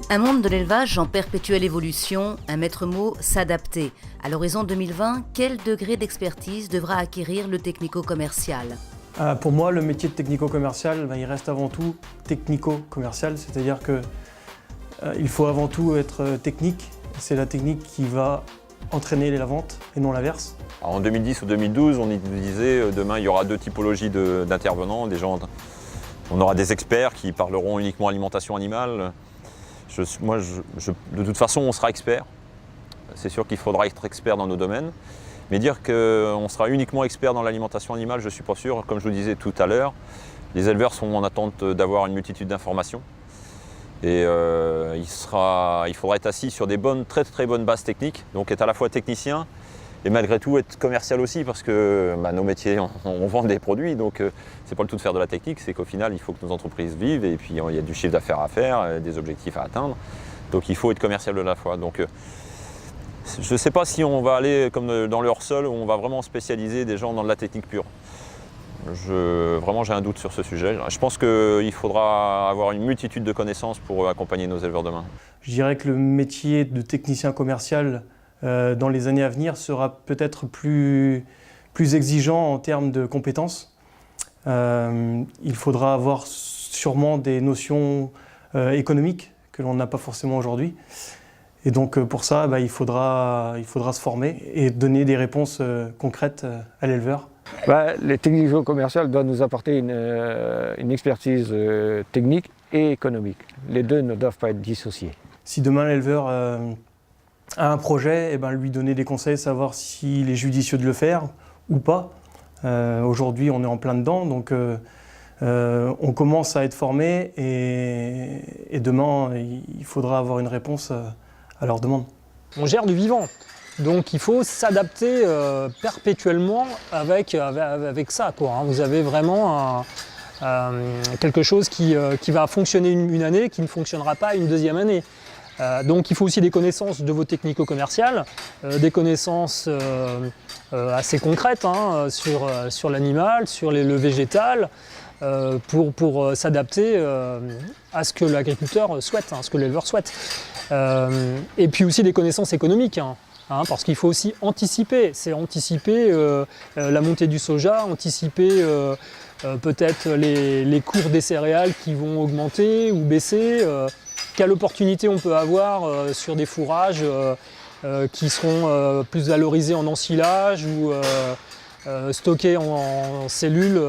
Un monde de l'élevage en perpétuelle évolution, un maître mot, s'adapter. À l'horizon 2020, quel degré d'expertise devra acquérir le technico-commercial ? Pour moi, le métier de technico-commercial, il reste avant tout technico-commercial, c'est-à-dire qu'il faut avant tout être technique. C'est la technique qui va entraîner la vente et non l'inverse. En 2010 ou 2012, on nous disait demain il y aura deux typologies d'intervenants. On aura des experts qui parleront uniquement alimentation animale. De toute façon, on sera expert. C'est sûr qu'il faudra être expert dans nos domaines. Mais dire qu'on sera uniquement expert dans l'alimentation animale, je ne suis pas sûr. Comme je vous disais tout à l'heure, les éleveurs sont en attente d'avoir une multitude d'informations. Et il faudra être assis sur des très très bonnes bases techniques, donc être à la fois technicien et malgré tout être commercial aussi, parce que nos métiers, on vend des produits, donc c'est pas le tout de faire de la technique, c'est qu'au final il faut que nos entreprises vivent et puis il y a du chiffre d'affaires à faire, des objectifs à atteindre, donc il faut être commercial de la fois. Donc je ne sais pas si on va aller comme dans le hors-sol où on va vraiment spécialiser des gens dans de la technique pure. Vraiment, j'ai un doute sur ce sujet. Je pense qu'il faudra avoir une multitude de connaissances pour accompagner nos éleveurs demain. Je dirais que le métier de technicien commercial dans les années à venir sera peut-être plus exigeant en termes de compétences. Il faudra avoir sûrement des notions économiques que l'on n'a pas forcément aujourd'hui. Et donc pour ça, il faudra se former et donner des réponses concrètes à l'éleveur. Les technico-commercial doivent nous apporter une expertise technique et économique. Les deux ne doivent pas être dissociés. Si demain l'éleveur a un projet, lui donner des conseils, savoir s'il est judicieux de le faire ou pas. Aujourd'hui, on est en plein dedans, donc on commence à être formé et demain, il faudra avoir une réponse à leurs demandes. On gère du vivant. Donc il faut s'adapter perpétuellement avec ça, quoi. Vous avez vraiment quelque chose qui va fonctionner une année, qui ne fonctionnera pas une deuxième année. Donc il faut aussi des connaissances de vos technico-commerciales, des connaissances assez concrètes sur l'animal, sur le végétal, pour s'adapter à ce que l'agriculteur souhaite, à ce que l'éleveur souhaite. Et puis aussi des connaissances économiques. Parce qu'il faut aussi anticiper, c'est anticiper la montée du soja, anticiper peut-être les cours des céréales qui vont augmenter ou baisser, quelle opportunité on peut avoir sur des fourrages qui seront plus valorisés en ensilage ou stockés en cellules.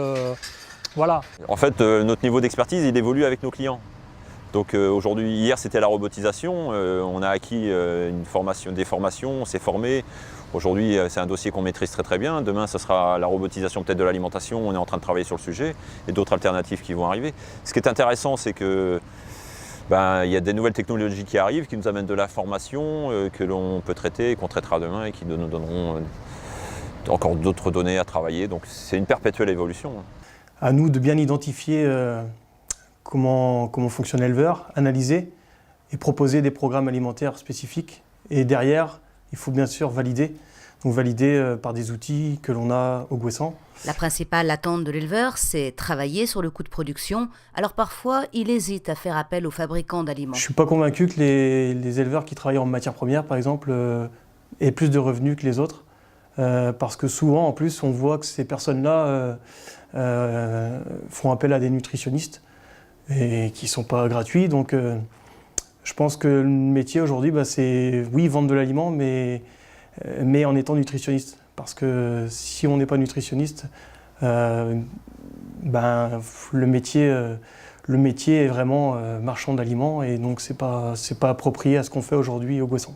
Voilà. En fait, notre niveau d'expertise, il évolue avec nos clients. Donc hier c'était la robotisation, on a acquis des formations, on s'est formé. Aujourd'hui c'est un dossier qu'on maîtrise très très bien, demain ce sera la robotisation peut-être de l'alimentation, on est en train de travailler sur le sujet et d'autres alternatives qui vont arriver. Ce qui est intéressant c'est que il y a des nouvelles technologies qui arrivent, qui nous amènent de la formation que l'on peut traiter, qu'on traitera demain et qui nous donneront encore d'autres données à travailler. Donc c'est une perpétuelle évolution. À nous de bien identifier comment fonctionne l'éleveur, analyser et proposer des programmes alimentaires spécifiques. Et derrière, il faut bien sûr valider. Donc valider par des outils que l'on a au Gouessant. La principale attente de l'éleveur, c'est travailler sur le coût de production. Alors parfois, il hésite à faire appel aux fabricants d'aliments. Je ne suis pas convaincu que les éleveurs qui travaillent en matière première, par exemple, aient plus de revenus que les autres. Parce que souvent, en plus, on voit que ces personnes-là font appel à des nutritionnistes et qui ne sont pas gratuits. Donc je pense que le métier aujourd'hui, c'est oui, vendre de l'aliment, mais en étant nutritionniste. Parce que si on n'est pas nutritionniste, le métier est vraiment marchand d'aliments et donc c'est pas approprié à ce qu'on fait aujourd'hui au Gouessant.